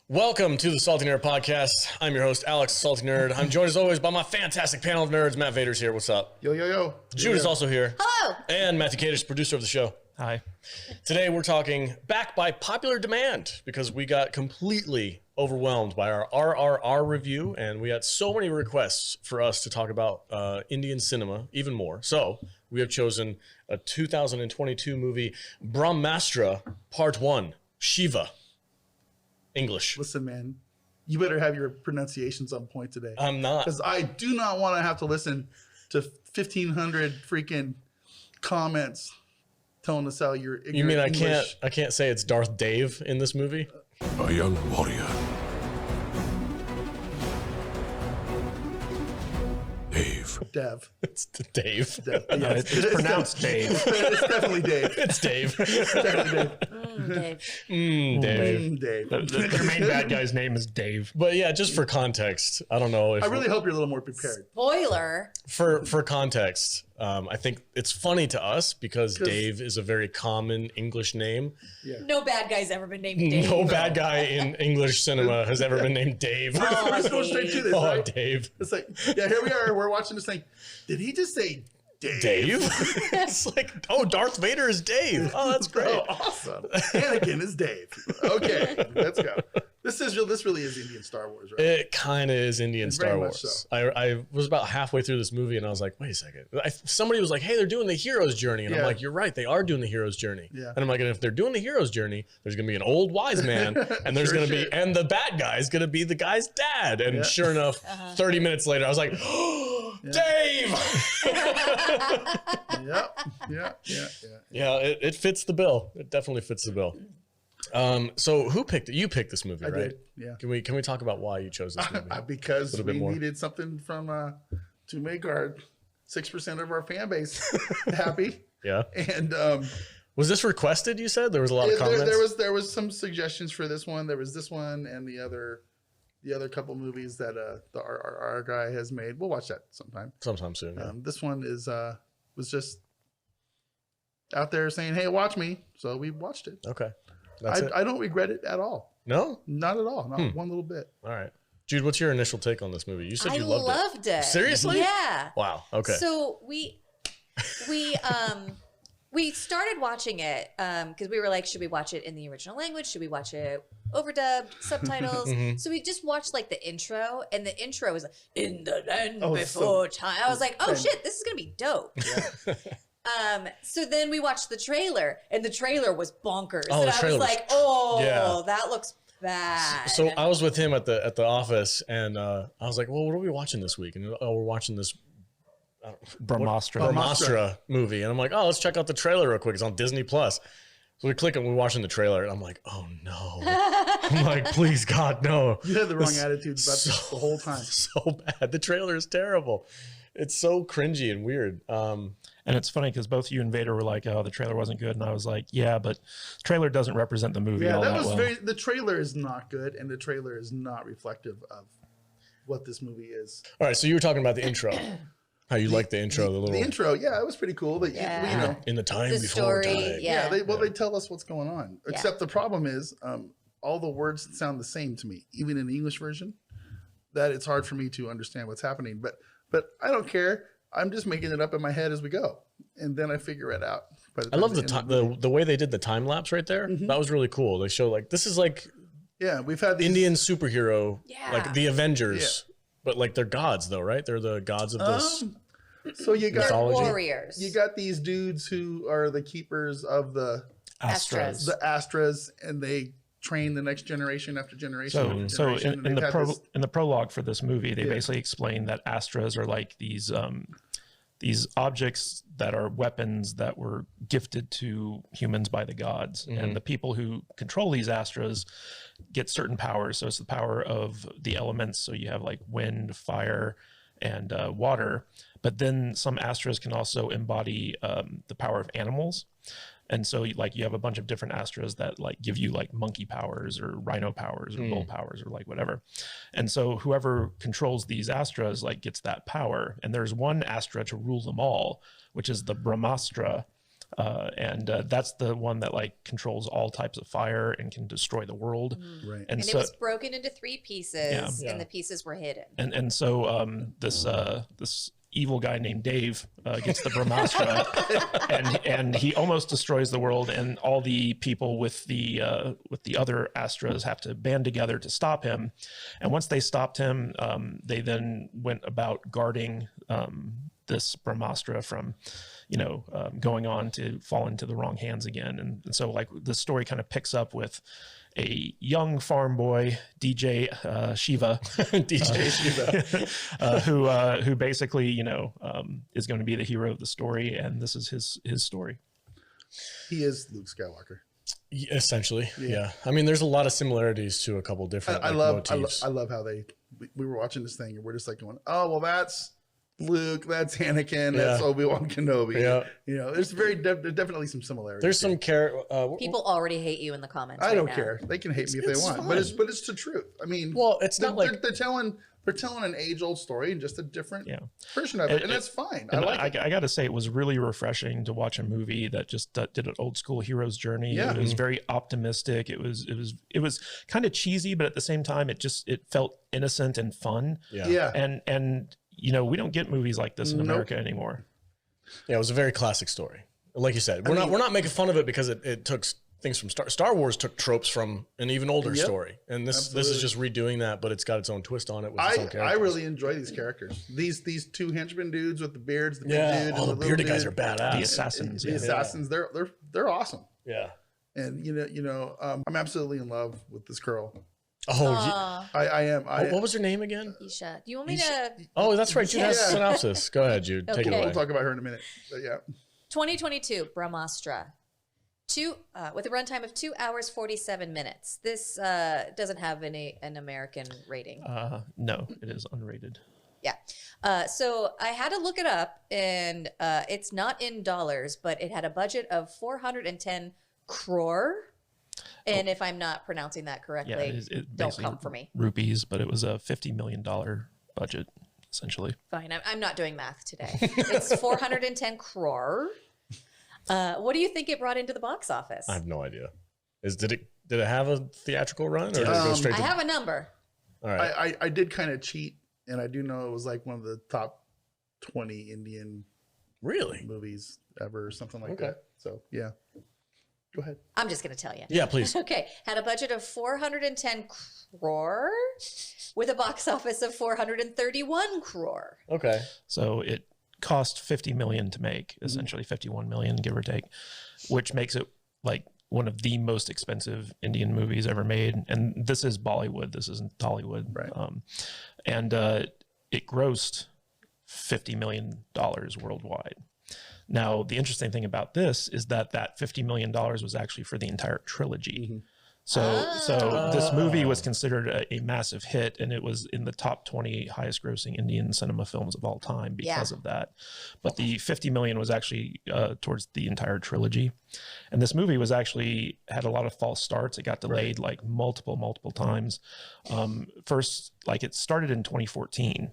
Welcome to the Salty Nerd Podcast. I'm your host, Alex Salty Nerd. I'm joined as always by my fantastic panel of nerds. Matt Vader's here. What's up? Yo, yo, yo. Jude is also here. Hello. And Matthew Cadish, producer of the show. Hi. Today we're talking back by popular demand because we got completely overwhelmed by our RRR review, and we had so many requests for us to talk about Indian cinema even more. So we have chosen a 2022 movie, Brahmastra Part One, Shiva. English. Listen, man, you better have your pronunciations on point today. I'm not. Because I do not want to have to listen to 1,500 freaking comments telling us how you're ignorant. You mean English. I can't say it's Darth Dave in this movie? A young warrior. Dave. Dev. It's Dave. Dev. No, it's pronounced Dave. It's definitely Dave. It's Dave. Definitely Dave. Dave. Dave. Your main bad guy's name is Dave. But yeah, just for context, I don't know if I really hope you're a little more prepared. Spoiler. for context, I think it's funny to us because Dave is a very common English name. Yeah. No bad guy's ever been named Dave. No bad guy in English cinema has ever been named Dave. We're just going straight to this, Oh, right? Dave. It's like, yeah, here we are. We're watching this thing. Did he just say Dave? Dave? It's like, oh, Darth Vader is Dave. Oh, that's great. Oh, awesome. Anakin is Dave. Okay, let's go. This really is Indian Star Wars, right? It kind of is Indian Very Star much Wars. so. I was about halfway through this movie and I was like, wait a second. Somebody was like, hey, they're doing the hero's journey. And I'm Yeah. like, you're right. They are doing the hero's journey. Yeah. And I'm like, and if they're doing the hero's journey, there's going to be an old wise man and there's going to be, and the bad guy is going to be the guy's dad. And Yeah. sure enough, 30 minutes later, I was like, oh, Dave. Yeah. It fits the bill. It definitely fits the bill. So who picked it? You picked this movie, I right? did, yeah. Can we talk about why you chose this movie? Because A little bit we more. needed something from to make our 6% of our fan base happy. Yeah. And Was this requested? You said there was a lot of comments. there was some suggestions for this one. There was this one and the other couple movies that our guy has made. We'll watch that sometime. Sometime soon. Yeah. This one was just out there saying, "Hey, watch me." So we watched it. Okay. That's it. I don't regret it at all. No? Not at all. Not one little bit. All right. Jude, what's your initial take on this movie? You said I you loved it. Seriously? Yeah. Wow. Okay. So we started watching it because we were like, should we watch it in the original language? Should we watch it overdubbed, subtitles? So we just watched like the intro, and the intro was like, in the land before time. I was like, oh shit, this is gonna be dope. So then we watched the trailer, and the trailer was bonkers. Oh, and the I trailer was was- like, oh, Yeah. that looks bad. So I was with him at the office, and I was like, well, what are we watching this week? And we're watching this Brahmastra movie. And I'm like, oh, let's check out the trailer real quick. It's on Disney Plus. So we click and we're watching the trailer, and I'm like, oh no. I'm like, please God, no. You had the wrong attitude about this the whole time. So bad. The trailer is terrible. It's so cringy and weird. And it's funny because both you and Vader were like, oh, the trailer wasn't good. And I was like, yeah, but the trailer doesn't represent the movie Yeah, all that that was well. the trailer is not good, and the trailer is not reflective of what this movie is. All right, so you were talking about the intro. How you like the intro, The intro, yeah, it was pretty cool. But Yeah. you know, in the time The before story, time. yeah. they tell us what's going on. Except the problem is, all the words sound the same to me, even in the English version. That it's hard for me to understand what's happening. But I don't care. I'm just making it up in my head as we go, and then I figure it out. But I love the way they did the time lapse right there. That was really cool. They show like this is like yeah, we've had these Indian superhero, Yeah. like the Avengers, but like they're gods though, right? They're the gods of this. So you got They're mythology. warriors. you got these dudes who are the keepers of the Astras. Astras, and they train the next generation after generation. So after generation, and in they've had this- the prologue for this movie, they basically explain that Astras are like these objects that are weapons that were gifted to humans by the gods. And the people who control these Astras get certain powers. So it's the power of the elements. So you have like wind, fire, and water. But then some Astras can also embody the power of animals. And so like you have a bunch of different Astras that like give you like monkey powers or rhino powers or bull powers or like whatever. And so whoever controls these Astras like gets that power. And there's one Astra to rule them all, which is the Brahmastra and that's the one that like controls all types of fire and can destroy the world. Right. And so it was broken into 3 pieces, Yeah. and the pieces were hidden. and so this evil guy named Dave gets the Brahmastra, and he almost destroys the world, and all the people with the other Astras have to band together to stop him. And once they stopped him, they then went about guarding this Brahmastra from, going on to fall into the wrong hands again. And so like the story kind of picks up with a young farm boy, DJ Shiva, DJ Shiva, who basically, is going to be the hero of the story. And this is his story. He is Luke Skywalker. Essentially, yeah. I mean, there's a lot of similarities to a couple different motifs. I love how we were watching this thing and we're just like going, oh, well, that's Luke, that's Anakin, that's Obi-Wan Kenobi. Yeah. There's definitely some similarities. There's some People already hate you in the comments. I right don't now. care. They can hate me if they want, fine. but it's the truth. I mean, well, it's not like they're telling an age-old story in just a different version of it, and that's fine. I like it. I got to say, it was really refreshing to watch a movie that just did an old school hero's journey. Yeah. It was very optimistic. It was kind of cheesy, but at the same time, it felt innocent and fun. Yeah. And we don't get movies like this in America anymore. Yeah, it was a very classic story. Like you said, we're not making fun of it because it took things from Star Wars took tropes from an even older story, and this is just redoing that, but it's got its own twist on it with its own characters. I really enjoy these characters. These 2 henchmen dudes with the beards, the big dude, all the bearded guys are badass. The assassins, the assassins, they're awesome. Yeah, and I'm absolutely in love with this girl. Oh, I am. what was her name again? Isha. Do you want me to? Oh, that's right. Jude has a synopsis. Go ahead, Jude. Take it Okay. away. We'll talk about her in a minute. But yeah. 2022 Brahmastra. With a runtime of 2 hours 47 minutes. This doesn't have an American rating. No, it is unrated. Yeah. So I had to look it up, and it's not in dollars, but it had a budget of 410 crore. And if I'm not pronouncing that correctly, don't come for me. Rupees, but it was a $50 million budget, essentially. Fine. I'm not doing math today. It's 410 crore. What do you think it brought into the box office? I have no idea. Did it have a theatrical run, or did it go straight I to? have a number. All right. I did kind of cheat, and I do know it was like one of the top 20 Indian movies ever, or something like that. So yeah. Go ahead. I'm just going to tell you. Yeah, please. Okay. Had a budget of 410 crore with a box office of 431 crore. Okay. So it cost 50 million to make, essentially 51 million, give or take, which makes it like one of the most expensive Indian movies ever made. And this is Bollywood. This isn't Tollywood. Right. And it grossed $50 million worldwide. Now, the interesting thing about this is that $50 million was actually for the entire trilogy. So this movie was considered a massive hit, and it was in the top 20 highest grossing Indian cinema films of all time because of that. But the 50 million was actually towards the entire trilogy. And this movie was actually had a lot of false starts. It got delayed like multiple times. First, like it started in 2014,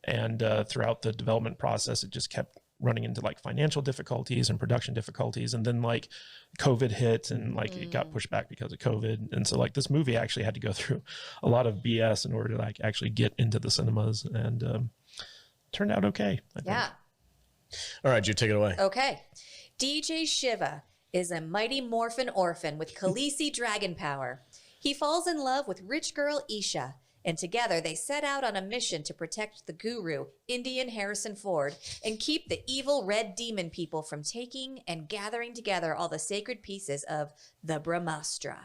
and throughout the development process, it just kept running into like financial difficulties and production difficulties, and then like COVID hit, and like it got pushed back because of COVID. And so like this movie actually had to go through a lot of BS in order to like actually get into the cinemas, and turned out okay, I think. Yeah. All right, Jude, take it away. Okay. DJ Shiva is a mighty morphin orphan with Khaleesi dragon power. He falls in love with rich girl Isha, and together they set out on a mission to protect the guru, Indian Harrison Ford, and keep the evil red demon people from taking and gathering together all the sacred pieces of the Brahmastra.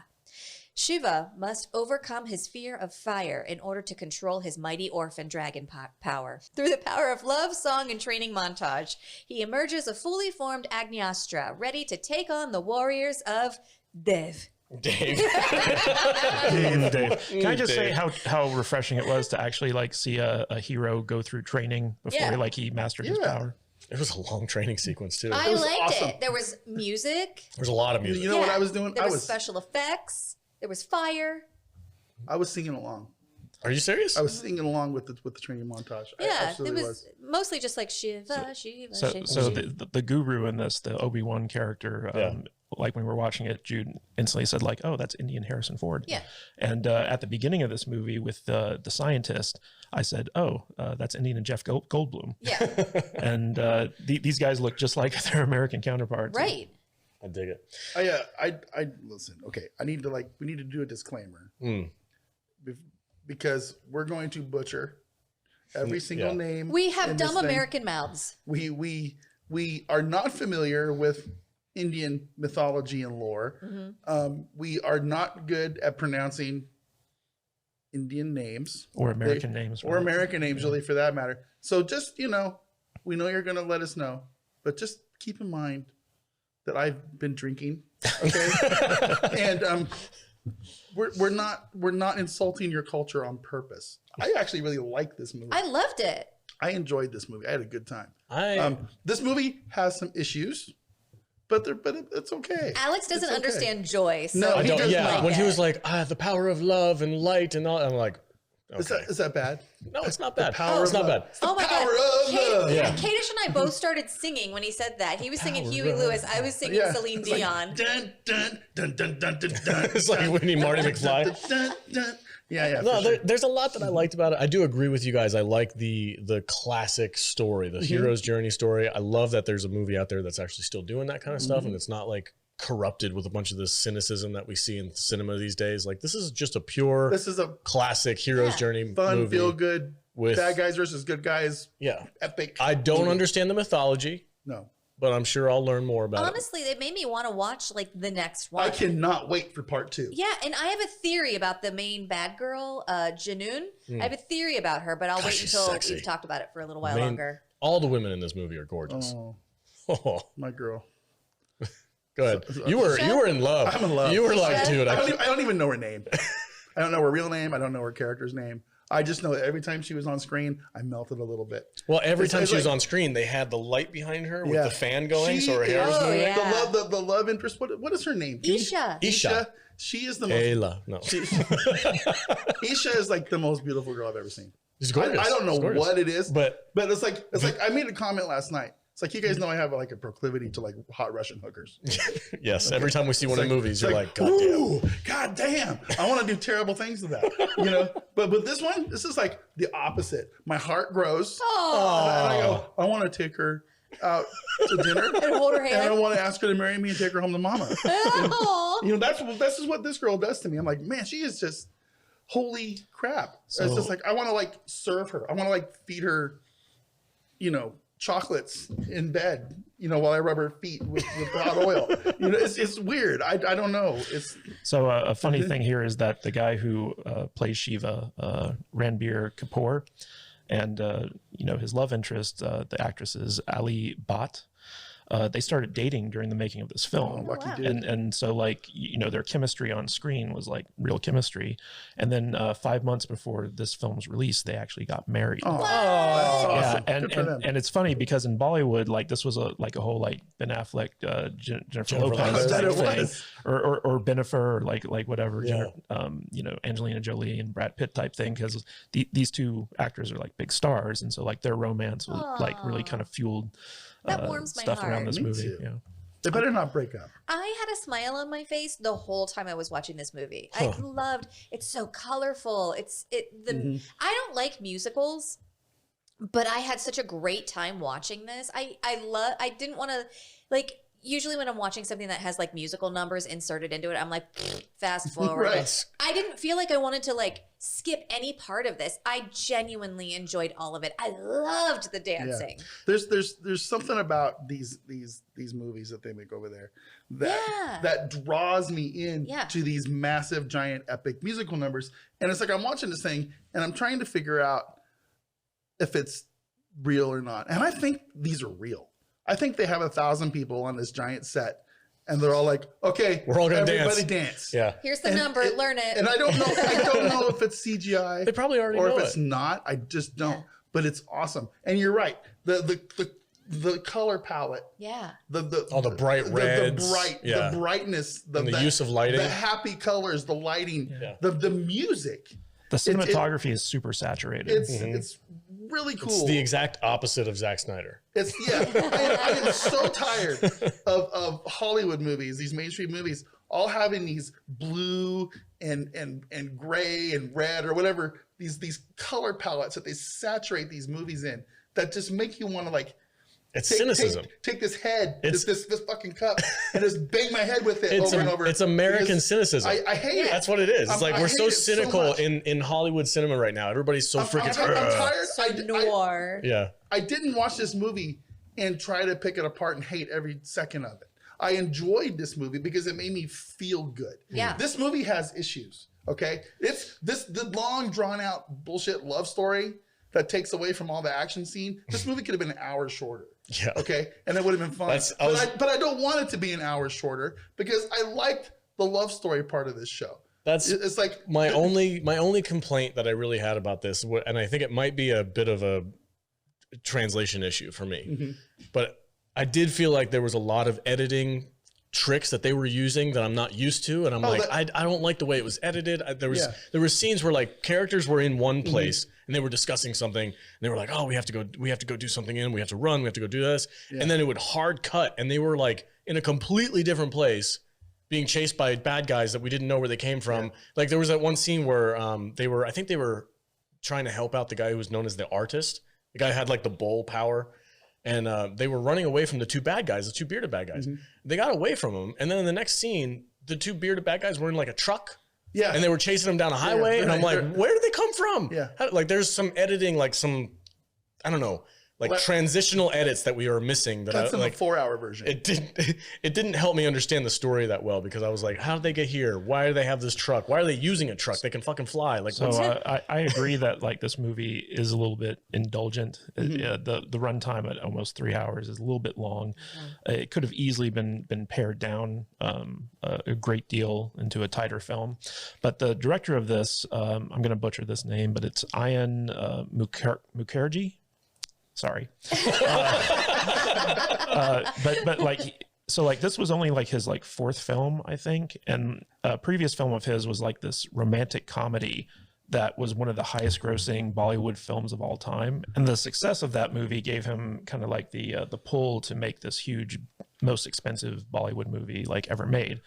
Shiva must overcome his fear of fire in order to control his mighty orphan dragon power. Through the power of love, song, and training montage, he emerges a fully formed Agnyastra, ready to take on the warriors of Dev. Dave. Dave. Can I just say how refreshing it was to actually like see a hero go through training before he mastered his power? It was a long training sequence too. I liked awesome. it. There was music. There's a lot of music. You know what I was doing? There was special effects. There was fire. I was singing along. Are you serious? I was singing along with the training montage. I Yeah, it absolutely was mostly just like Shiva, Shiva, So, Shiva. so Shiva. the guru in this, the Obi-Wan character, like when we were watching it, Jude instantly said like, "Oh, that's Indian Harrison Ford." Yeah. And at the beginning of this movie with the scientist, I said, "Oh, that's Indian and Jeff Goldblum." Yeah, And these guys look just like their American counterparts. right. I dig it. I listen. Okay, we need to do a disclaimer because we're going to butcher every single name. We have in this dumb thing. American mouths. We are not familiar with Indian mythology and lore. We are not good at pronouncing Indian names Or American names. or American names, really, for that matter. So just, we know you're going to let us know, but just keep in mind that I've been drinking. Okay. And we're not insulting your culture on purpose. I actually really like this movie. I loved it. I enjoyed this movie. I had a good time. I This movie has some issues, but it's okay. Alex doesn't It's okay. understand joy. So No, I he don't. does Yeah, not. when he was like, the power of love and light and all, I'm like, okay. Is that bad? No, it's not bad. power It's of not love. bad. Oh my Power god, of love. Yeah. Kadish and I both started singing when he said that. He was singing Huey of Lewis. I was singing Yeah. Celine It's like, Dion. dun, dun, dun, dun, dun, dun, dun, It's like Whitney Marty McFly. dun, dun, dun. Yeah. No, for sure. there's a lot that I liked about it. I do agree with you guys. I like the classic story, the hero's journey story. I love that there's a movie out there that's actually still doing that kind of stuff, and it's not like corrupted with a bunch of this cynicism that we see in cinema these days. Like, this is just a pure This is a classic hero's journey fun, movie. feel good, with bad guys versus good guys, Yeah, epic. I don't understand the mythology, No. but I'm sure I'll learn more about Honestly, it made me want to watch like the next one. I cannot wait for part 2. Yeah, and I have a theory about the main bad girl, Janoon. I have a theory about her, but I'll wait she's until sexy. we've talked about it for a little while it. longer. All the women in this movie are gorgeous. Oh, Oh, my girl. go ahead. You were in love. I'm in love. You were like, Isha? dude, I don't even know her name. I don't know her real name. I don't know her character's name. I just know that every time she was on screen, I melted a little bit. Well, every time It's she was like- on screen, they had the light behind her with Yeah. the fan going, She so her hair was is- moving. yeah. The love interest. What is her name? Isha. Isha. She is the most. Ayla. No. Isha is like the most beautiful girl I've ever seen. She's gorgeous. I don't know She's gorgeous. what it is, But but it's like I made a comment last night. It's like, you guys know I have like a proclivity to like hot Russian hookers. yes, every time we see one of the movies, It's you're like, God damn. ooh, God damn. I want to do terrible things to that, But this one, this is like the opposite. My heart grows. Oh, And I go, I want to take her out to dinner. and hold her And I hand. want to ask her to marry me and take her home to mama. Aw. This is what this girl does to me. I'm like, man, she is just holy crap. It's just like, I want to like serve her. I want to like feed her, chocolates in bed, while I rub her feet with hot oil. It's weird. I don't know. So a funny thing here is that the guy who plays Shiva, Ranbir Kapoor, and his love interest, the actress is Ali Bhatt. They started dating during the making of this film. Lucky wow. dude. And so like, their chemistry on screen was like real chemistry. And then 5 months before this film's released, they actually got married. Oh, that's Oh, awesome. Yeah, Good for them. and it's funny because in Bollywood, like this was a whole like Ben Affleck, Jennifer Lopez. Lopez I bet type it thing, was. or Bennifer, like whatever, Yeah. Angelina Jolie and Brad Pitt type thing, because these two actors are like big stars, and so like their romance was like really kind of fueled That warms my stuff around heart. this Me movie. too. Yeah. They better not break up. I had a smile on my face the whole time I was watching this movie. I loved it's so colorful. I don't like musicals, but I had such a great time watching this. I didn't want to like usually when I'm watching something that has like musical numbers inserted into it, I'm like fast forward. Right. I didn't feel like I wanted to like skip any part of this. I genuinely enjoyed all of it. I loved the dancing. There's something about these movies that they make over there that draws me in to these massive, giant, epic musical numbers. And it's like I'm watching this thing and I'm trying to figure out if it's real or not. And I think these are real. I think they have 1,000 people on this giant set, and they're all like, "Okay, We're all gonna everybody dance." Yeah. Here's the number, learn it. And I don't know if it's CGI. They probably already or know if it's it. not. I just don't. But it's awesome. And you're right. The color palette. Yeah. All the bright reds. The brightness, And the use of lighting. the happy colors, the lighting, Yeah. the music. The cinematography is super saturated. It's really cool. It's the exact opposite of Zack Snyder. I am so tired of Hollywood movies, these mainstream movies, all having these blue and gray and red or whatever, these color palettes that they saturate these movies in that just make you want to like cynicism. Take this head, this fucking cup, and just bang my head with it over and over. It's American cynicism. I hate it. That's what it is. It's like we're so cynical in Hollywood cinema right now. Everybody's so freaking. I'm tired. So noir. I didn't watch this movie and try to pick it apart and hate every second of it. I enjoyed this movie because it made me feel good. Yeah. This movie has issues. Okay, it's the long drawn out bullshit love story that takes away from all the action scene. This movie could have been an hour shorter. Yeah. Okay, and it would have been fun. But I don't want it to be an hour shorter because I liked the love story part of this show. It's like my only complaint that I really had about this, and I think it might be a bit of a translation issue for me, but I did feel like there was a lot of editing tricks that they were using that I'm not used to, and I'm I don't like the way it was edited. There were scenes where like characters were in one place and they were discussing something, and they were like, "Oh, we have to go do something we have to run, we have to go do this," and then it would hard cut, and they were like in a completely different place, being chased by bad guys that we didn't know where they came from. Like there was that one scene where I think they were trying to help out the guy who was known as the artist. The guy had like the bull power. And they were running away from the two bad guys, the two bearded bad guys. They got away from them. And then in the next scene, the two bearded bad guys were in like a truck. Yeah. And they were chasing them down a highway. And I'm like, where did they come from? Yeah. Like there's some editing, like some, I don't know, like transitional edits that we are missing. That's in the 4-hour version. It didn't help me understand the story that well, because I was like, how did they get here? Why do they have this truck? Why are they using a truck? They can fucking fly. Like, so I agree that like this movie is a little bit indulgent. The runtime at almost 3 hours is a little bit long. It could have easily been pared down a great deal into a tighter film. But the director of this, I'm going to butcher this name, but it's Ayan Mukerji. Sorry. But like, so like this was only like his like 4th film, I think. And a previous film of his was like this romantic comedy that was one of the highest grossing Bollywood films of all time. And the success of that movie gave him kind of like the pull to make this huge, most expensive Bollywood movie like ever made.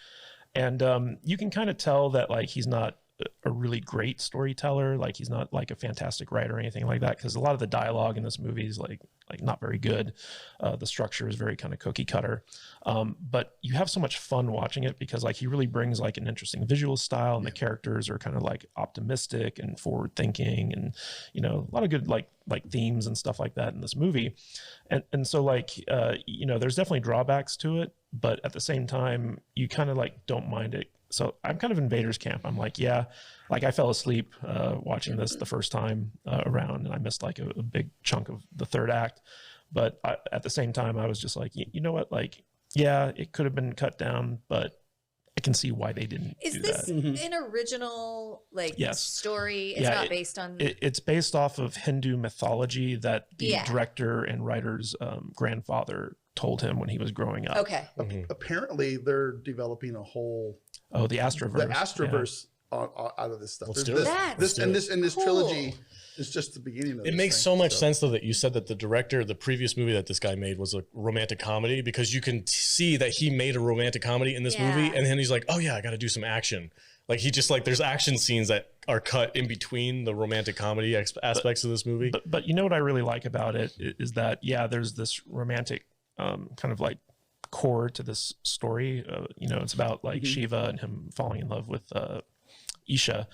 And you can kind of tell that like he's not a really great storyteller, like he's not like a fantastic writer or anything like that, because a lot of the dialogue in this movie is like not very good. The structure is very kind of cookie cutter, but you have so much fun watching it because like he really brings like an interesting visual style, and the characters are kind of like optimistic and forward thinking, and you know, a lot of good like themes and stuff like that in this movie. And so like you know, there's definitely drawbacks to it, but at the same time you kind of like don't mind it. So I'm kind of in Vader's camp. I'm like, yeah, like I fell asleep watching this the first time around, and I missed like a big chunk of the 3rd act. But at the same time, I was just like, you know what? Like, yeah, it could have been cut down, but I can see why they didn't do that. Is this an original like story? It's not based on... It's based off of Hindu mythology that the director and writer's grandfather told him when he was growing up. Okay. Apparently, they're developing a whole... Oh, the Astroverse. The Astroverse out of this stuff. Let's do it. This trilogy is just the beginning of it. It makes so much sense though that you said that the director of the previous movie that this guy made was a romantic comedy, because you can see that he made a romantic comedy in this movie, and then he's like, oh yeah, I got to do some action. Like he just like, there's action scenes that are cut in between the romantic comedy aspects of this movie. But you know what I really like about it is that, yeah, there's this romantic kind of like core to this story. You know, it's about like Shiva and him falling in love with Isha.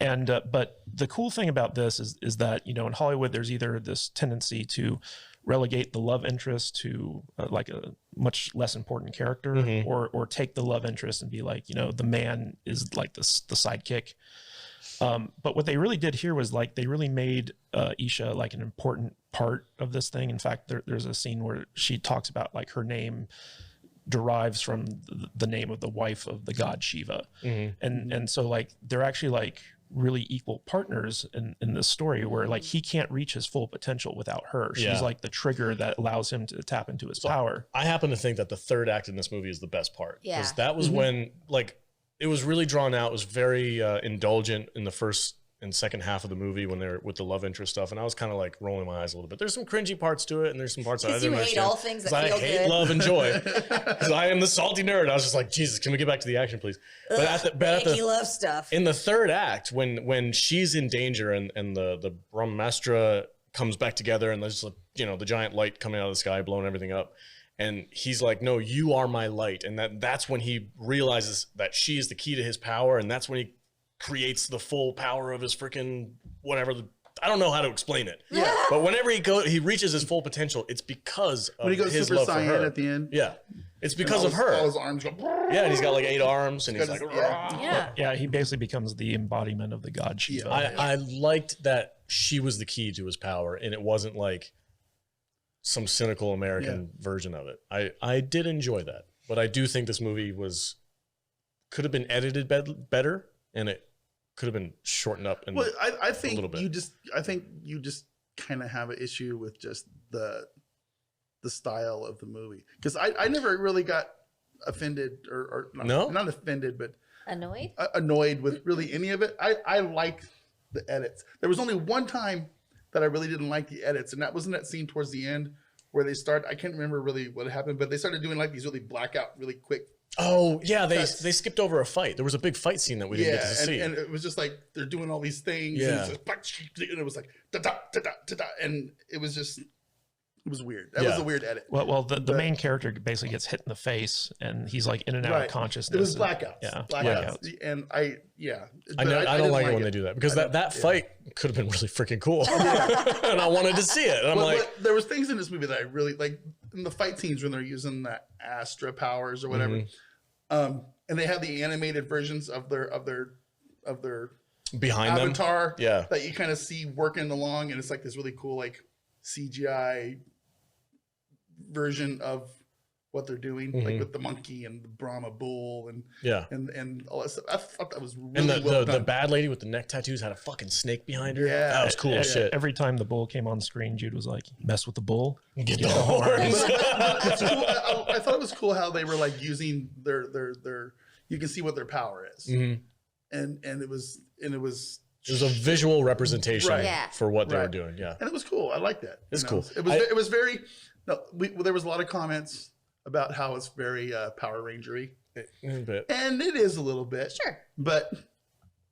And but the cool thing about this is that, you know, in Hollywood there's either this tendency to relegate the love interest to like a much less important character, or take the love interest and be like, you know, the man is like the sidekick. But what they really did here was like they really made Isha like an important part of this thing. In fact, there's a scene where she talks about like her name derives from the name of the wife of the god Shiva. And so like they're actually like really equal partners in this story, where like he can't reach his full potential without her. She's like the trigger that allows him to tap into his power. I happen to think that the 3rd act in this movie is the best part, because that was when like it was really drawn out. It was very indulgent in the first in the second half of the movie when they're with the love interest stuff, and I was kind of like rolling my eyes a little bit. There's some cringy parts to it, and there's some parts that I Because you didn't hate understand. all things that 'Cause feel I hate good. love and joy. Because I am the salty nerd. I was just like, Jesus, can we get back to the action, please? He loves stuff. In the third act, when she's in danger and the Brahmastra comes back together and there's the giant light coming out of the sky blowing everything up, and he's like, no, you are my light, and that's when he realizes that she is the key to his power, and that's when he creates the full power of his freaking whatever. I don't know how to explain it. Yeah. But whenever he reaches his full potential, it's because of When he goes his Super love for her. Saiyan at the end. Yeah. It's because And of her. All his arms go. Yeah, and he's got like 8 arms, and he's like, Yeah. Yeah, he basically becomes the embodiment of the god Shiva. I liked that she was the key to his power, and it wasn't like some cynical American version of it. I did enjoy that, but I do think this movie could have been edited better, and it could have been shortened up. And Well, I think a little bit. you just kind of have an issue with just the style of the movie, because I never really got offended or not offended, but Annoyed? with really any of it. I like the edits. There was only one time that I really didn't like the edits, and that was in that scene towards the end where they start. I can't remember really what happened, but they started doing like these really blackout, really quick. oh yeah, they skipped over a fight. There was a big fight scene that we didn't get to see. And it was just like they're doing all these things. Yeah. And it was like da da da da da da, and it was weird. That was a weird edit. Well, the main character basically gets hit in the face, and he's like in and out of consciousness. It was blackouts. Yeah, Blackouts. And I don't like it when they do that, because that fight could have been really freaking cool, and I wanted to see it. And I'm but there was things in this movie that I really like, in the fight scenes when they're using that Astra powers or whatever, and they have the animated versions of their behind avatar, them, that you kind of see working along, and it's like this really cool like CGI version of what they're doing, like with the monkey and the Brahma bull and all that stuff. I thought that was really and well done. the bad lady with the neck tattoos had a fucking snake behind her. Yeah. That was cool as shit. Every time the bull came on screen, Jude was like, "Mess with the bull, Get the horns. It's cool. I thought it was cool how they were like using their you can see what their power is, and it was It was a visual representation for what they were doing. Yeah. and it was cool. I like that. It's cool. It was very. No, there was a lot of comments about how it's very Power Rangery, and it is a little bit. Sure. But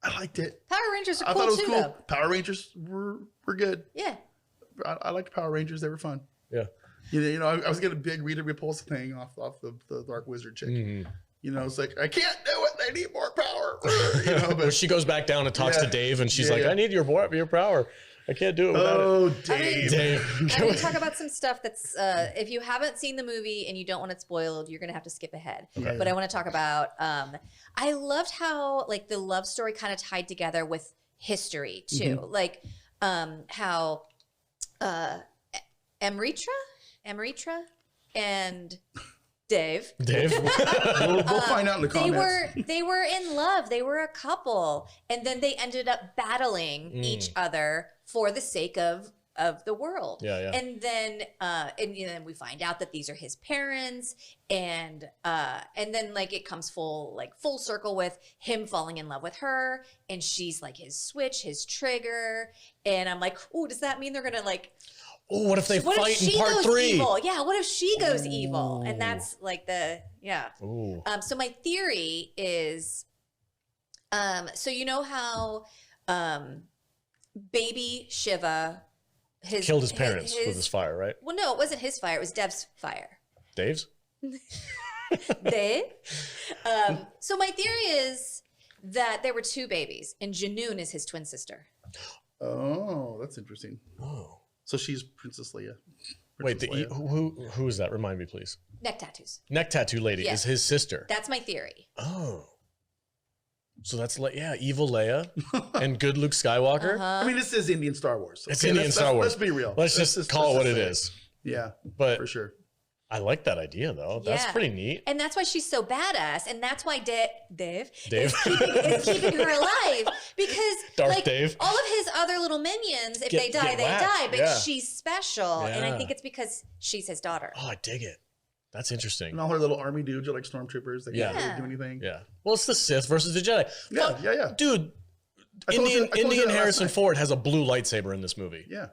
I liked it. Power Rangers are I cool thought it was too, cool. though. Power Rangers were good. Yeah. I liked Power Rangers. They were fun. Yeah. You know, I was getting a big Rita Repulsa thing off the Dark Wizard chick. You know, it's like, I can't do it. They need more power. You know, But she goes back down and talks to Dave, and she's like, I need your power. I can't do it without it. Dave. I'm going to talk about some stuff that's, if you haven't seen the movie and you don't want it spoiled, you're going to have to skip ahead. Okay. But I want to talk about, I loved how like the love story kind of tied together with history too. Like how Amritra and Dave. We'll find out in the comments. They were in love. They were a couple, and then they ended up battling each other for the sake of the world. Yeah. And then we find out that these are his parents, and then like it comes full circle with him falling in love with her, and she's like his switch, his trigger, and I'm like, oh, does that mean they're gonna like? Oh, what if they fight in part 3? Evil? Yeah, what if she goes evil? And that's like Ooh. So my theory is, so you know how baby Shiva killed his parents with his fire, right? Well, no, it wasn't his fire. It was Dev's fire. Dave's? Dave? So my theory is that there were 2 babies, and Janoon is his twin sister. Oh, that's interesting. Oh. So she's Princess Leia. Wait, who is that? Remind me, please. Neck tattoos. Neck tattoo lady is his sister. That's my theory. Oh. So that's evil Leia and good Luke Skywalker. I mean, this is Indian Star Wars. It's Indian Star Wars. Let's be real. Let's just call it what it is. Yeah, but for sure. I like that idea, though. That's pretty neat. And that's why she's so badass. And that's why Dave Dave is keeping her alive. Because Darth Dave. all of his other little minions, if they die, they die. But she's special. Yeah. And I think it's because she's his daughter. Oh, I dig it. That's interesting. And all her little army dudes are like stormtroopers. They can't really do anything. Yeah. Well, it's the Sith versus the Jedi. Yeah. Dude, Indian Harrison Ford has a blue lightsaber in this movie. Yeah.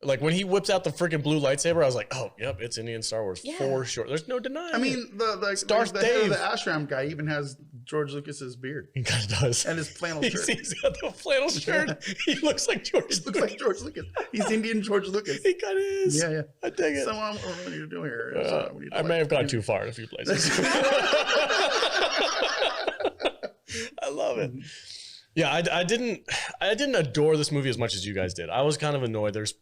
Like when he whips out the freaking blue lightsaber, I was like, "Oh, yep, it's Indian Star Wars for sure." There's no denying. I mean, the head of the ashram guy even has George Lucas's beard. He kind of does, and his flannel shirt. He's got the flannel shirt. He looks like George. He looks like George Lucas. He's Indian George Lucas. He kind of is. Yeah, yeah. I dig it. So what are you doing here? I may have gone too far in a few places. I love it. Yeah, I didn't adore this movie as much as you guys did. I was kind of annoyed. There's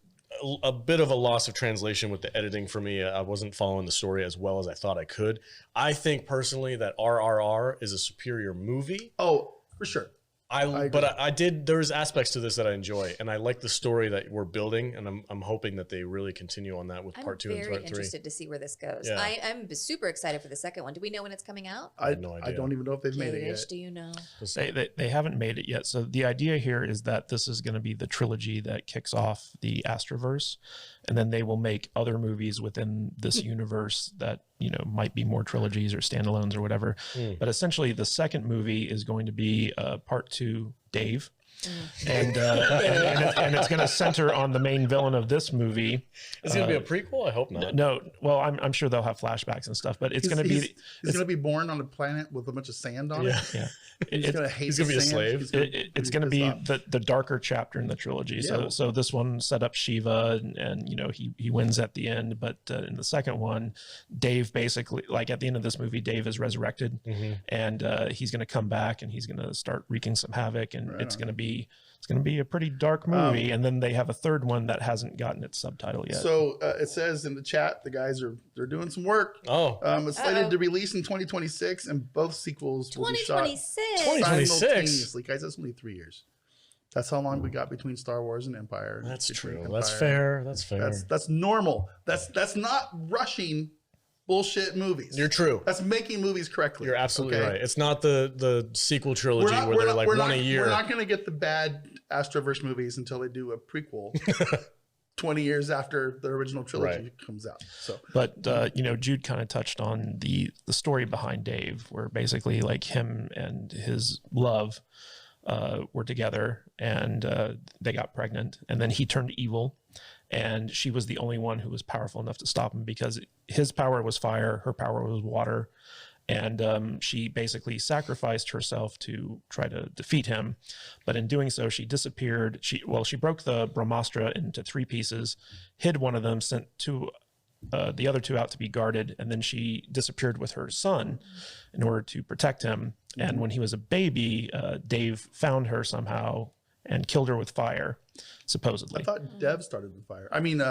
a bit of a loss of translation with the editing for me. I wasn't following the story as well as I thought I could. I think personally that RRR is a superior movie. Oh, for sure. There's aspects to this that I enjoy, and I like the story that we're building, and I'm hoping that they really continue on that with part 2 and part 3. I'm very interested to see where this goes. Yeah. I'm super excited for the second one. Do we know when it's coming out? I have no idea. I don't even know if they've made it yet. Do you know? They haven't made it yet. So the idea here is that this is going to be the trilogy that kicks off the Astroverse, and then they will make other movies within this universe that, you know, might be more trilogies or standalones or whatever. But essentially the second movie is going to be part 2, Dave. And it's going to center on the main villain of this movie. Is it going to be a prequel? I hope not. No. Well, I'm sure they'll have flashbacks and stuff, but it's going to be... He's going to be born on a planet with a bunch of sand on it. Yeah. He's going to hate He's going to be a slave. It's going to be the darker chapter in the trilogy. Yeah. So this one set up Shiva and you know, he wins at the end, but in the second one, Dave basically, like at the end of this movie, Dave is resurrected and he's going to come back and he's going to start wreaking some havoc, and it's going to be a pretty dark movie. And then they have a third one that hasn't gotten its subtitle yet. So it says in the chat, the guys they're doing some work. It's slated to release in 2026, and both sequels will be shot 2026. simultaneously. Guys, that's only 3 years. That's how long we got between Star Wars and Empire. That's true. Empire. That's fair. That's normal. That's not rushing bullshit movies. You're true. That's making movies correctly. You're absolutely right. It's not the sequel trilogy where they're like one a year. We're not going to get the bad Astroverse movies until they do a prequel 20 years after the original trilogy comes out. So, but you know, Jude kind of touched on the story behind Dave, where basically like him and his love were together, and they got pregnant, and then he turned evil. And she was the only one who was powerful enough to stop him, because his power was fire, her power was water. And she basically sacrificed herself to try to defeat him. But in doing so, she disappeared. She broke the Brahmastra into 3 pieces, hid one of them, sent the other 2 out to be guarded. And then she disappeared with her son in order to protect him. And when he was a baby, Dave found her somehow and killed her with fire, supposedly. I thought Dev started the fire. I mean,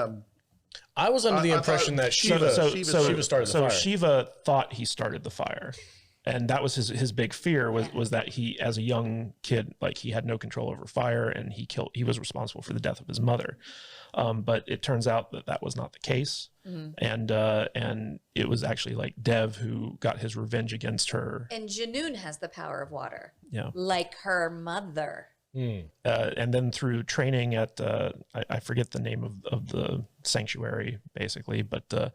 I was under the impression that Shiva started the fire. So Shiva thought he started the fire. And that was his big fear was that he, as a young kid, like he had no control over fire, and he was responsible for the death of his mother. But it turns out that was not the case. And it was actually like Dev who got his revenge against her. And Janoon has the power of water. Yeah. Like her mother. And then through training at I forget the name of the sanctuary, basically, but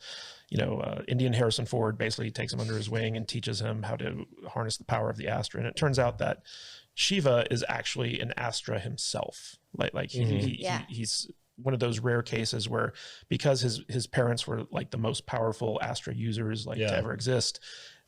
Indian Harrison Ford basically takes him under his wing and teaches him how to harness the power of the Astra. And it turns out that Shiva is actually an Astra himself. He's one of those rare cases where, because his parents were like the most powerful Astra users to ever exist,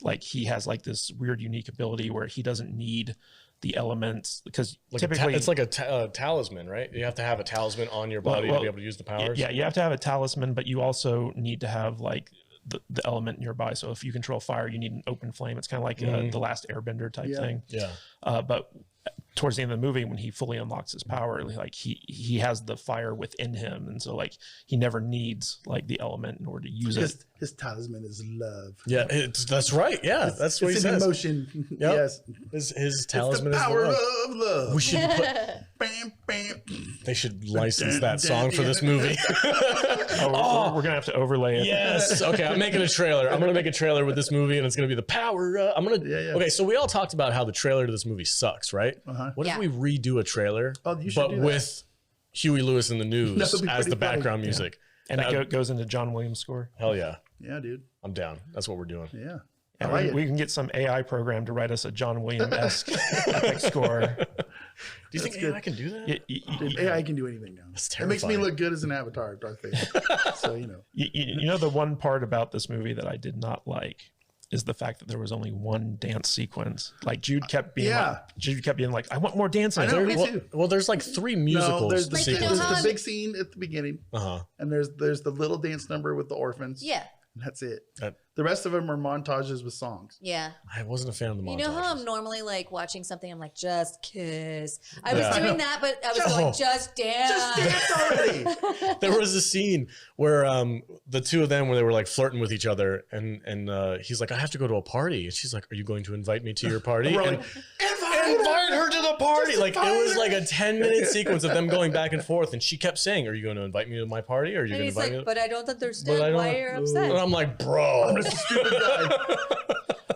like he has like this weird unique ability where he doesn't need the elements, because typically it's like a talisman, right? You have to have a talisman on your body to be able to use the powers. Yeah, you have to have a talisman, but you also need to have like the element nearby. So if you control fire, you need an open flame. It's kind of like the Last Airbender type thing. Yeah. But towards the end of the movie, when he fully unlocks his power, like he has the fire within him, and so like he never needs like the element in order to use it. His talisman is love. Yeah, that's right. Yeah, that's what he says. Emotion. Yep. Yes, his talisman it's the power is of love. We should Bam, bam. They should license that song for this movie. We're gonna have to overlay it. Yes. Okay, I'm making a trailer. I'm gonna make a trailer with this movie, and it's gonna be the power. Okay, so we all talked about how the trailer to this movie sucks, right? What if we redo a trailer, you should do that. with Huey Lewis in the News as the background music? And it goes into John Williams' score. Hell yeah. Yeah, dude. I'm down. That's what we're doing. Yeah. And we can get some AI program to write us a John Williams-esque epic score. Do you think good. AI can do that? Dude, AI can do anything now. It makes me look good as an avatar, Darth Vader. So You know, the one part about this movie that I did not like is the fact that there was only one dance sequence. Like Jude kept being like, I want more dancing. I know, me too. Well, there's like 3 musicals. There's sequences. the big scene at the beginning, Uh-huh. and there's the little dance number with the orphans. Yeah. And that's it. The rest of them are montages with songs. Yeah. I wasn't a fan of the montages. You know how I'm normally like watching something, I'm like, just kiss. I was doing that, but I was going, just dance. Just dance already. There was a scene where the two of them, when they were like flirting with each other, and he's like, I have to go to a party. And she's like, are you going to invite me to your party? We're And like, invite her to the party. Like, it was like a 10-minute Yeah. sequence of them going back and forth. And she kept saying, are you going to invite me to my party? Or are you And going to he's invite like, me? but I don't understand why you're upset. And I'm like, bro. I'm just a stupid guy.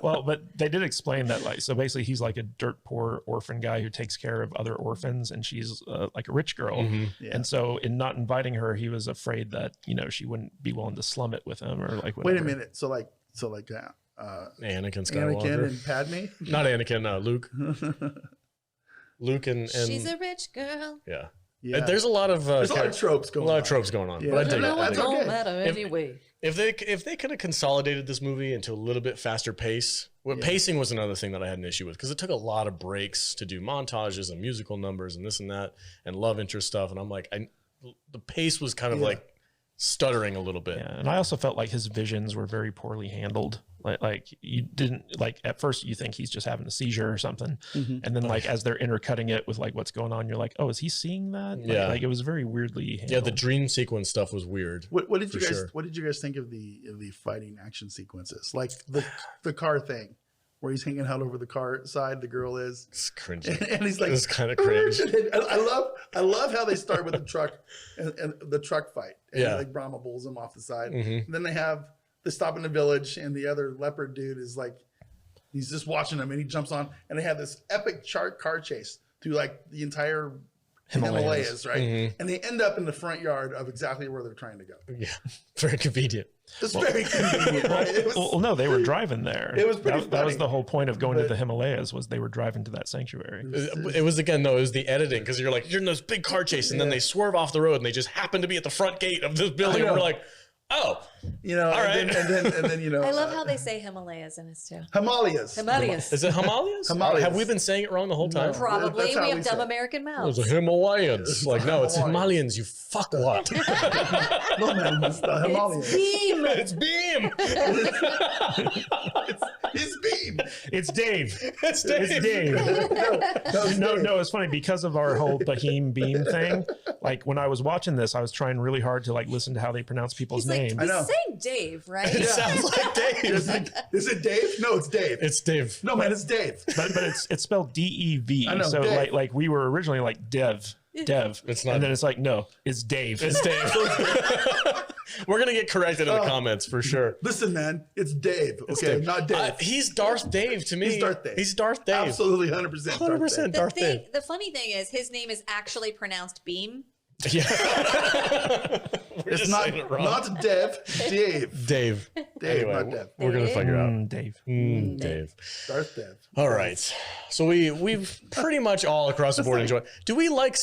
Well, but they did explain that, like, so basically he's like a dirt poor orphan guy who takes care of other orphans, and she's like a rich girl. Yeah. And so in not inviting her, he was afraid that, you know, she wouldn't be willing to slum it with him or like whatever. Wait a minute. So like Anakin Skywalker. Anakin and Padme? Not Anakin, Luke. Luke and She's a rich girl. yeah. Yeah. There's a lot of There's a lot of tropes going on. A lot of tropes going on. Yeah. But I dig No, it. I that's dig it. okay. Don't matter If- anyway. If they could have consolidated this movie into a little bit faster pace, pacing was another thing that I had an issue with, because it took a lot of breaks to do montages and musical numbers and this and that and love interest stuff, and I'm like, the pace was kind of like stuttering a little bit. Yeah, and I also felt like his visions were very poorly handled. Like you didn't like at first you think he's just having a seizure or something, and then like as they're intercutting it with like what's going on, you're like, oh, is he seeing that? Like it was very weirdly handled. Yeah, the dream sequence stuff was weird. What did you guys What did you guys think of the fighting action sequences? Like the car thing, where he's hanging out over the car side. The girl is. It's cringy. And he's like, it's kind of cringe. I love how they start with the truck and the truck fight. And like Brahma bulls him off the side. And then they stop in the village, and the other leopard dude is like, he's just watching them, and he jumps on, and they have this epic car chase through like the entire Himalayas, right? And they end up in the front yard of exactly where they're trying to go. Yeah, very convenient. It's very convenient, right? It was, well, no, they were driving there. It was pretty that was funny. the whole point of going to the Himalayas, was they were driving to that sanctuary. It was the editing, because you're like, you're in this big car chase, and then they swerve off the road, and they just happen to be at the front gate of this building, and we're like, oh, you know, all right. and then you know, I love how they say Himalayas in this too. Himalayas. Himalayas. Is it Himalayas? Himalayas. Have we been saying it wrong the whole time? No. Probably. That's how We we have say dumb it. American It's mouths. the Himalayans. Like, no, it's Himalayan. Himalayans, you fuckwat. No, man, it's the Himalayas. Beam. It's Beam. It's Beam. It's Dave. It's Dave. It's Dave. No, it's funny because of our whole Bahim Beam thing. Like when I was watching this, I was trying really hard to like listen to how they pronounce people's He's like, names. I know. he's saying Dave, right? It sounds like Dave. Is it Dave? No, it's Dave. It's Dave. No, man, it's Dave. but it's spelled D-E-V. I know, So Dave. like we were originally like Dev. It's not. And then it's like, no, it's Dave. It's Dave. We're gonna get corrected in the comments for sure. Listen, man, it's Dave. Okay, Dave. not Dave. He's Darth Dave to me. He's Darth Dave. He's Darth Dave. Absolutely, 100%. 100%. Darth Dave. The funny thing is, his name is actually pronounced Beam. Yeah. It's not Dev. Dave. Dave. Dave, Anyway, not Dev. we're gonna figure out. Dave. Dave. Darth Dev. All right. So we've pretty much all across the board enjoyed. Do we like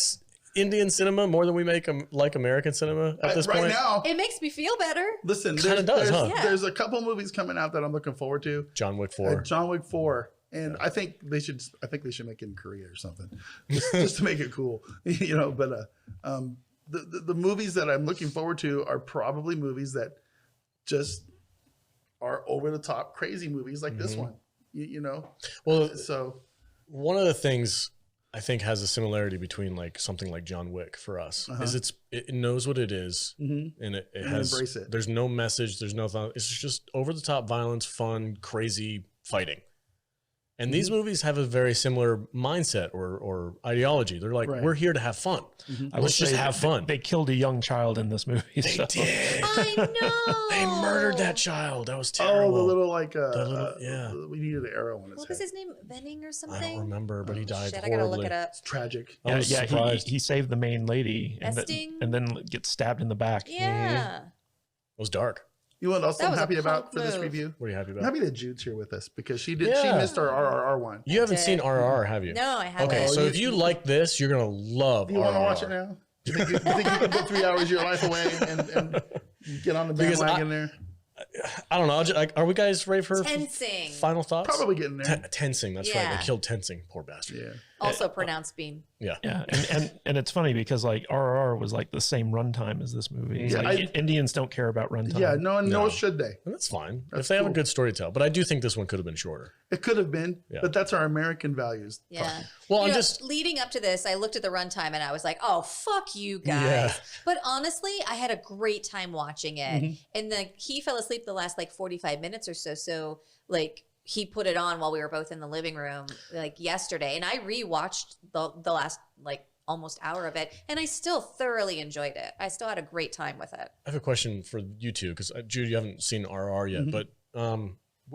Indian cinema more than we like American cinema at this Right point? now, It makes me feel better. listen, Kinda does, huh? there's a couple movies coming out that I'm looking forward to. John Wick 4. John Wick 4. And I think they should make it in Korea or something, just to make it cool, you know. But the movies that I'm looking forward to are probably movies that just are over the top crazy movies like this one, you know. Well, So one of the things I think has a similarity between like something like John Wick for us is it knows what it is, and it has embrace it. There's no message. There's no thought. It's just over the top violence, fun, crazy fighting. And these movies have a very similar mindset or ideology. They're like, we're here to have fun. Let's just have fun. They killed a young child in this movie. They did. I know. They murdered that child. That was terrible. the little like yeah. we needed an arrow on his What head. was his name? Venning or I something? don't remember, but he died Shit, I horribly. gotta look it up. It's tragic. I was surprised. He saved the main lady and Esting? then gets stabbed in the back. Yeah. It was dark. You know what else That I'm was a happy about punk for this move. review? What are you happy I'm about? happy that Jude's here with us because she did. Yeah. She missed our RRR one. You haven't did. seen RRR, have you? No, I haven't. Okay, so if you like this, you're gonna love. Do you want to RRR. watch it now? Do you think you can put 3 hours of your life away and get on the Because bandwagon there? I don't know. Are we guys ready for Tensing. final thoughts? Probably getting there. Tensing. That's right. Yeah. They killed Tensing. Poor bastard. Yeah. Also pronounced bean. Yeah. Yeah, and it's funny because like RRR was like the same runtime as this movie. Yeah, Like, Indians don't care about runtime. Yeah, nor should they. And that's fine if That's they have a cool. good story to tell. But I do think this one could have been shorter. It could have been, Yeah. but that's our American values. Yeah. Well, You I'm know, just leading up to this, I looked at the runtime and I was like, "Oh, fuck you guys!" Yeah. But honestly, I had a great time watching it, Mm-hmm. and he fell asleep the last like 45 minutes or so. So like he put it on while we were both in the living room like yesterday, and I rewatched the last like almost hour of it, and I still thoroughly enjoyed it. I still had a great time with it. I have a question for you two because Jude, you haven't seen RRR Mm-hmm. yet, but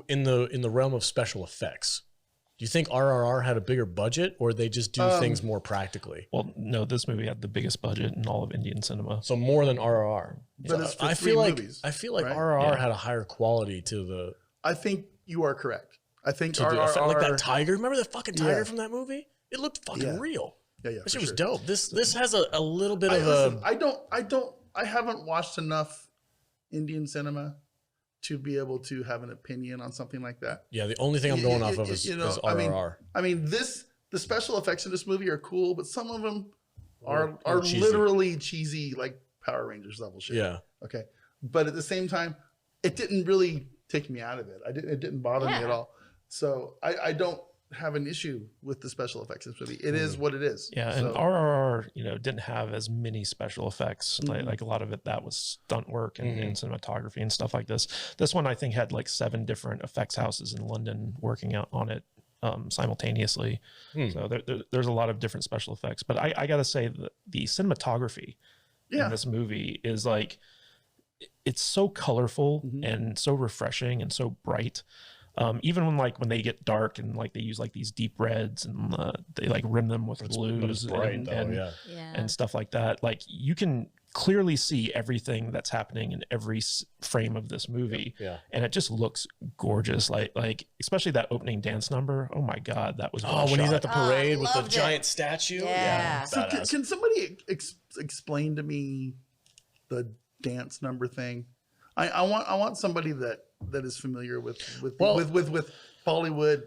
in the realm of special effects, do you think RRR had a bigger budget, or they just do things more practically? Well, no, this movie had the biggest budget in all of Indian cinema. So more than RRR. But it's for I three feel like movies, I feel like right? RRR had a higher quality to the I think you are correct. I think to the RRR, like that tiger. Remember the fucking tiger Yeah. from that movie? It looked fucking Yeah. real. Yeah, That for shit was sure. dope. This has a little bit of Listen, a I haven't watched enough Indian cinema to be able to have an opinion on something like that. yeah. The only thing I'm going off of is RRR. I mean, the special effects in this movie are cool, but some of them are cheesy. literally cheesy, like Power Rangers level shit. Yeah. Okay. But at the same time, it didn't really take me out of it. It didn't bother me at all. So I don't have an issue with the special effects in this movie. It is what it is. Yeah, So, and RRR, didn't have as many special effects. Like a lot of it, that was stunt work and cinematography and stuff like this. This one, I think, had like 7 different effects houses in London working out on it simultaneously. So there's a lot of different special effects. But I got to say that the cinematography in this movie is like, it's so colorful and so refreshing and so bright. Even when they get dark and like they use like these deep reds and they like rim them with blues bright, though, and stuff like that. Like you can clearly see everything that's happening in every frame of this movie. Yeah. And it just looks gorgeous. Like especially that opening dance number. Oh my God, that was well when he's shot. at the parade with the loved it. giant statue. Yeah. So Badass. can somebody explain to me the dance number thing? I want somebody that is familiar with Bollywood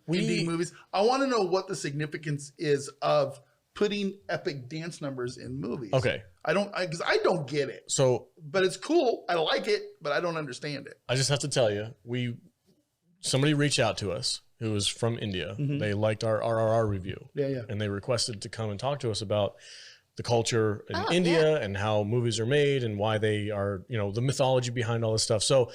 indie movies. I want to know what the significance is of putting epic dance numbers in movies. Okay. Because I don't get it. So But it's cool. I like it, but I don't understand it. I just have to tell you, somebody reached out to us who was from India. They liked our RRR review. Yeah. And they requested to come and talk to us about the culture in India and how movies are made and why they are, the mythology behind all this stuff. So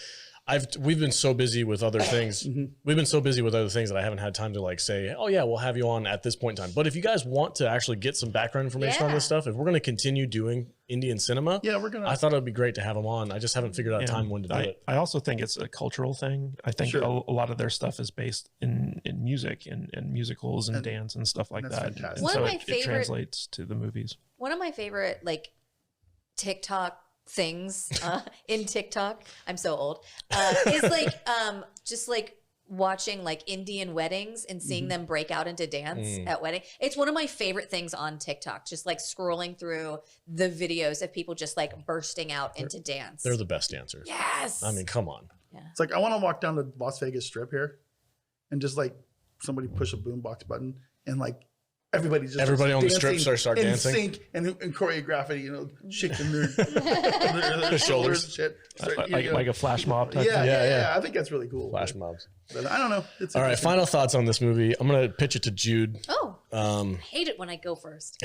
we've been so busy with other things. We've been so busy with other things that I haven't had time to like say, oh yeah, we'll have you on at this point in time. But if you guys want to actually get some background information on this stuff, if we're going to continue doing Indian cinema, I thought it'd be great to have them on. I just haven't figured out time when to do it. I also think it's a cultural thing. I think a lot of their stuff is based in music and musicals and dance and stuff like that. fantastic. And One so of my it favorite- translates to the movies. One of my favorite like TikTok things in TikTok, I'm so old, is like just like watching like Indian weddings and seeing them break out into dance at wedding. It's one of my favorite things on TikTok, just like scrolling through the videos of people just like bursting out into dance. They're the best dancers. Yes. I mean, come on. It's like I want to walk down the Las Vegas Strip here and just like somebody push a boombox button and like everybody on the strip start in dancing sync and choreograph it, shaking their shoulders. and shit. Like a flash mob type thing. Yeah. I think that's really cool. Flash mobs. But I don't know. It's All right, interesting. final thoughts on this movie. I'm going to pitch it to Jude. Oh, hate it when I go first.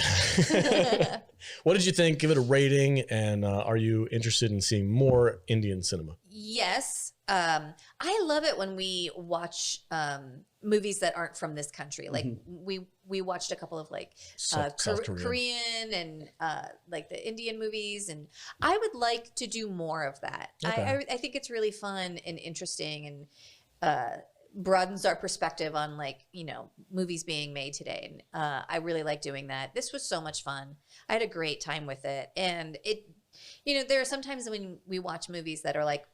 What did you think? Give it a rating. And are you interested in seeing more Indian cinema? Yes. I love it when we watch movies that aren't from this country. Like we watched a couple of like South Korean. Korean and like the Indian movies, and I would like to do more of that. Okay. I think it's really fun and interesting and broadens our perspective on like, movies being made today. And I really like doing that. This was so much fun. I had a great time with it. And it, there are sometimes when we watch movies that are like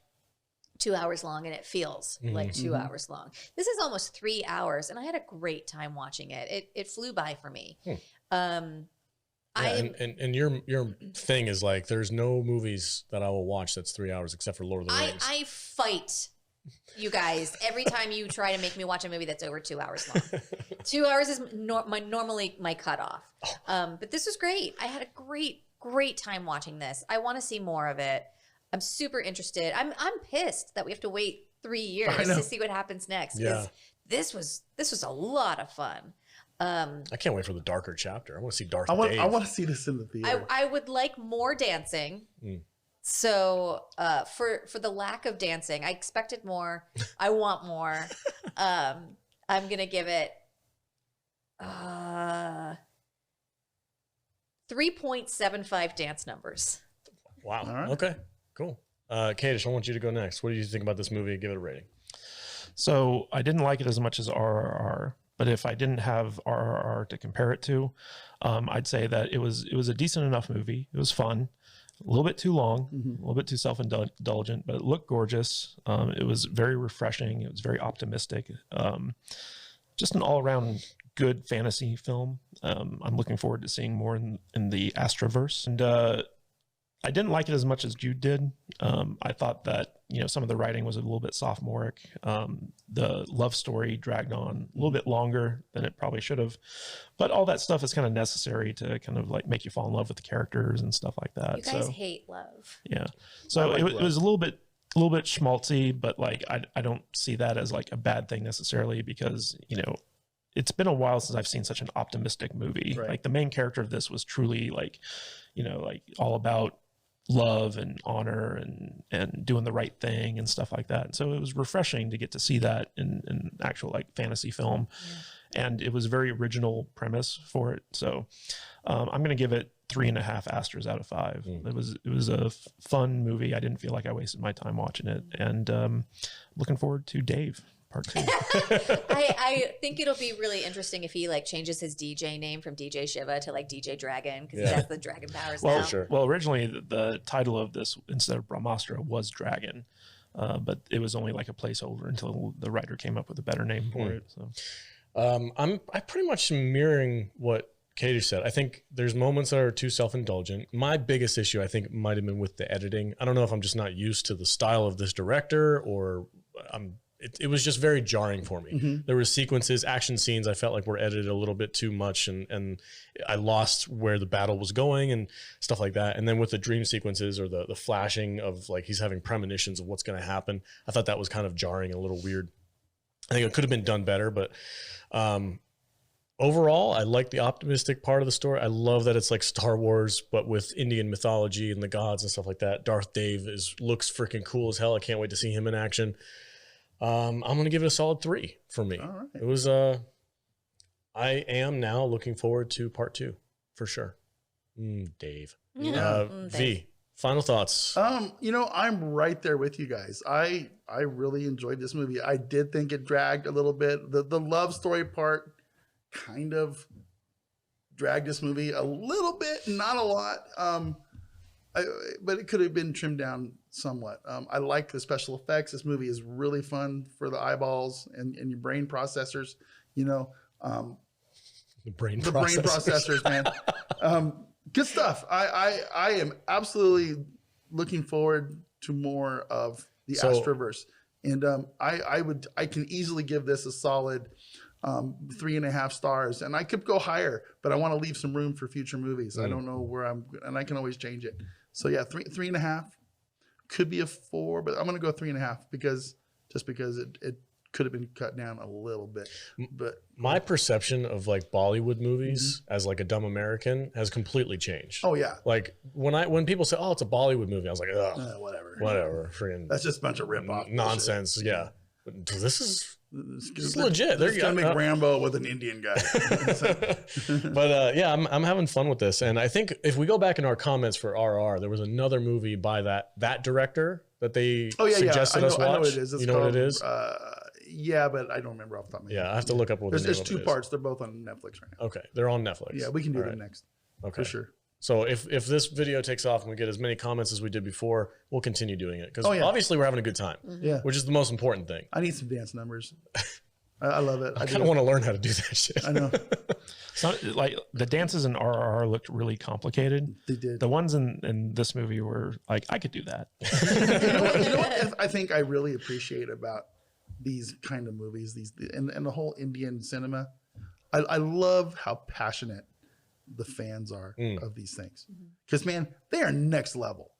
2 hours long, and it feels like 2 hours long. This is almost 3 hours, and I had a great time watching it. It flew by for me. And your thing is like, there's no movies that I will watch that's 3 hours except for Lord of the Rings. I fight you guys every time you try to make me watch a movie that's over 2 hours long. 2 hours is normally my cutoff. But this was great. I had a great time watching this. I want to see more of it. I'm super interested. I'm pissed that we have to wait 3 years to see what happens next. Yeah. This was a lot of fun. I can't wait for the darker chapter. I want to see Darth I Dave. want to see this in the theater. I would like more dancing. So for the lack of dancing, I expected more. I want more. I'm gonna give it 3.75 dance numbers. Wow. All right. Okay. Cool. Kadish, I want you to go next. What do you think about this movie? Give it a rating. So I didn't like it as much as RRR, but if I didn't have RRR to compare it to, I'd say that it was a decent enough movie. It was fun, a little bit too long, a little bit too self-indulgent, but it looked gorgeous. It was very refreshing. It was very optimistic. Just an all-around good fantasy film. I'm looking forward to seeing more in the Astroverse. And I didn't like it as much as Jude did. I thought that, some of the writing was a little bit sophomoric. The love story dragged on a little bit longer than it probably should have. But all that stuff is kind of necessary to kind of like make you fall in love with the characters and stuff like that. You guys hate love. Yeah. So it was a little bit schmaltzy, but like I don't see that as like a bad thing necessarily, because it's been a while since I've seen such an optimistic movie. Right. Like the main character of this was truly like all about love and honor and doing the right thing and stuff like that. And so it was refreshing to get to see that in actual like fantasy film. And it was a very original premise for it. So I'm going to give it 3.5 Astros out of 5. It was a fun movie. I didn't feel like I wasted my time watching it, and looking forward to Dave Part 2. I think it'll be really interesting if he like changes his DJ name from DJ Shiva to like DJ Dragon, because he has the dragon powers now. Sure. Well, originally the title of this, instead of Brahmastra, was Dragon, but it was only like a placeholder until the writer came up with a better name for it. So I'm pretty much mirroring what Katie said. I think there's moments that are too self-indulgent. My biggest issue, I think, might have been with the editing. I don't know if I'm just not used to the style of this director, or it was just very jarring for me. There were sequences, action scenes I felt like were edited a little bit too much, and I lost where the battle was going and stuff like that. And then with the dream sequences, or the flashing of like he's having premonitions of what's going to happen, I thought that was kind of jarring and a little weird. I think it could have been done better, but overall, I like the optimistic part of the story. I love that it's like Star Wars, but with Indian mythology and the gods and stuff like that. Darth Dave looks freaking cool as hell. I can't wait to see him in action. I'm going to give it a solid 3 for me. All right. It was, I am now looking forward to part 2 for sure. Dave. V, final thoughts. I'm right there with you guys. I really enjoyed this movie. I did think it dragged a little bit. The love story part kind of dragged this movie a little bit, not a lot. But it could have been trimmed down somewhat. I like the special effects. This movie is really fun for the eyeballs and your brain processors. The brain processors, man. Good stuff. I am absolutely looking forward to more of the Astroverse, and I can easily give this a solid 3.5 stars, and I could go higher, but I want to leave some room for future movies. I don't know where and I can always change it. So yeah, 3.5, could be a 4, but I'm going to go 3.5 because it could have been cut down a little bit. But my perception of like Bollywood movies as like a dumb American has completely changed. Oh yeah. Like when people say, "Oh, it's a Bollywood movie," I was like, "Ugh, whatever. freaking That's just a bunch of rip-off nonsense." bullshit. Yeah. But this is It's legit. They're going to make Rambo with an Indian guy. But yeah, I'm having fun with this. And I think if we go back in our comments for RR, there was another movie by that director that they suggested us watch. I know what it is. You know what it is? Yeah, but I don't remember off the top of my head. Yeah, I have to look up what There's 2 parts. They're both on Netflix right now. Okay, they're on Netflix. Yeah, we can do them next. Okay. For sure. So if this video takes off and we get as many comments as we did before, we'll continue doing it because obviously we're having a good time, which is the most important thing. I need some dance numbers. I love it. I kind of want to learn how to do that shit. I know. It's not like the dances in RRR looked really complicated. They did. The ones in this movie were like, I could do that. You know what I think I really appreciate about these kind of movies, and the whole Indian cinema. I love how passionate the fans are of these things, because man, they are next level.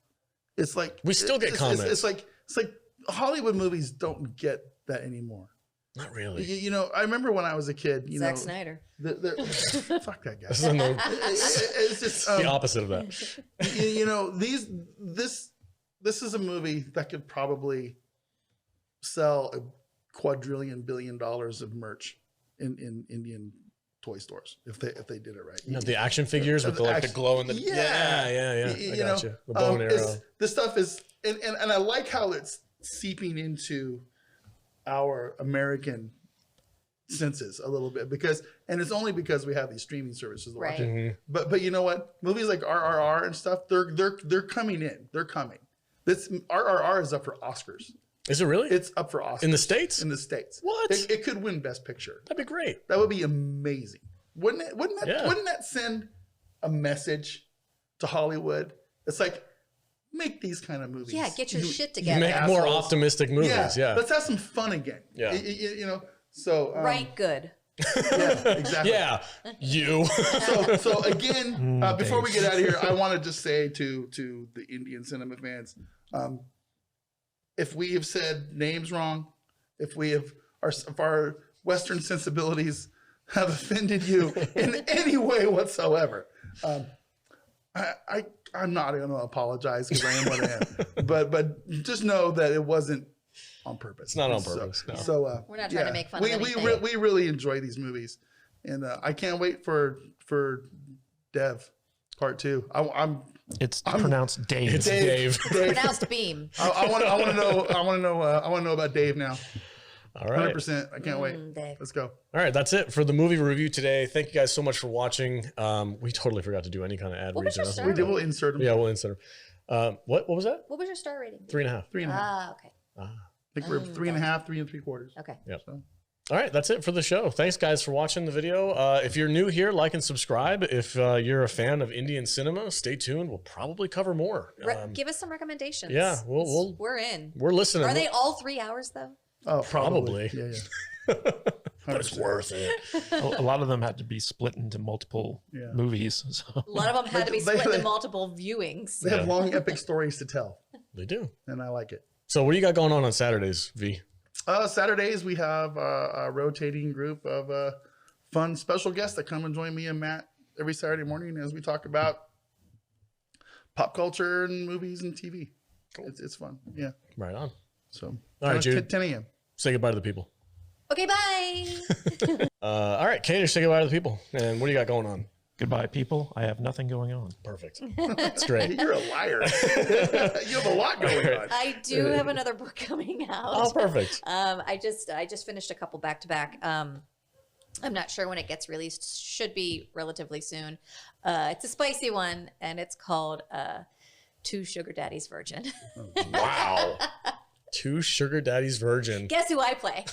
It's like we still get comments. It's like Hollywood movies don't get that anymore. Not really. You know, I remember when I was a kid. Zack Snyder. Fuck that guy. It's just the opposite of that. You know, this is a movie that could probably sell a $250 billion of merch in Indian toy stores if they did it right. You know, the action figures with the glow in the yeah. I got you. The bow and arrow. This stuff is and I like how it's seeping into our American senses a little bit, and it's only because we have these streaming services to watch it. But you know what? Movies like RRR and stuff, they're coming in. They're coming. This RRR is up for Oscars. Is it really? It's up for Oscars. In the States? In the States. What? It could win Best Picture. That'd be great. That would be amazing. Wouldn't that send a message to Hollywood? It's like, make these kind of movies. Yeah, get your shit together. Make more optimistic movies. Yeah. Let's have some fun again. Yeah. You know, so. Right, good. Yeah, exactly. Yeah, you. So again, before we get out of here, I want to just say to the Indian cinema fans, if we have said names wrong, if our Western sensibilities have offended you in any way whatsoever, I'm not going to apologize because I am what I am. But just know that it wasn't on purpose. It's not on purpose. So we're not trying to make fun of anything. We really enjoy these movies, and I can't wait for Dev Part 2. It's pronounced Dave. It's Dave. Pronounced Beam. I want to know about Dave now. All right. 100%. I can't wait. Dave. Let's go. All right, that's it for the movie review today. Thank you guys so much for watching. We totally forgot to do any kind of ad reads. We'll insert them. Yeah, we'll insert them. What was that? What was your star rating? 3.5. 3.5. Okay. I think we're 3.5, 3 3/4. Okay. Yep. So. All right, that's it for the show. Thanks, guys, for watching the video. If you're new here, like and subscribe. If you're a fan of Indian cinema, stay tuned. We'll probably cover more. Give us some recommendations. Yeah, we're in. We're listening. Are they all 3 hours though? Oh, probably. Yeah. But it's worth it. A lot of them had to be split into multiple movies. So. A lot of them had to be split into multiple viewings. They have long, epic stories to tell. They do. And I like it. So what do you got going on Saturdays, V? Saturdays, we have a rotating group of fun special guests that come and join me and Matt every Saturday morning as we talk about pop culture and movies and TV. Cool. It's fun. Yeah. Right on. So, all right, Jude. 10 a.m. Say goodbye to the people. Okay, bye. All right, Katie, say goodbye to the people. And what do you got going on? Goodbye, people. I have nothing going on. Perfect. That's great. You're a liar. You have a lot going on. I do have another book coming out. Oh, perfect. I just finished a couple back to back. I'm not sure when it gets released. Should be relatively soon. It's a spicy one, and it's called Two Sugar Daddy's Virgin. Wow. Two Sugar Daddy's Virgin. Guess who I play?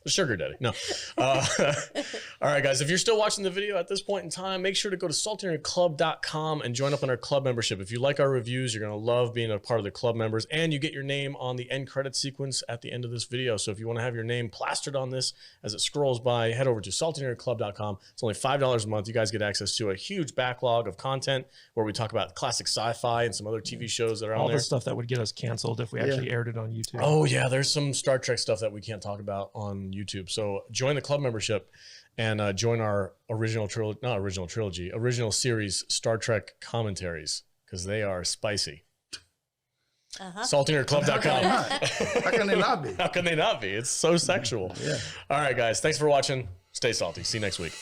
The Sugar Daddy. No. All right, guys. If you're still watching the video at this point in time, make sure to go to saltandclub.com and join up on our club membership. If you like our reviews, you're going to love being a part of the club members, and you get your name on the end credit sequence at the end of this video. So if you want to have your name plastered on this as it scrolls by, head over to saltandclub.com. It's only $5 a month. You guys get access to a huge backlog of content where we talk about classic sci-fi and some other TV shows that are on there. All the stuff that would get us canceled if we actually aired it on YouTube. Oh, yeah. There's some Star Trek stuff that we can't talk about on YouTube. So join the club membership and join our original series Star Trek commentaries, because they are spicy. Saltandclub.com. How can they not be? How can they not be? It's so sexual. Yeah. All right, guys. Thanks for watching. Stay salty. See you next week.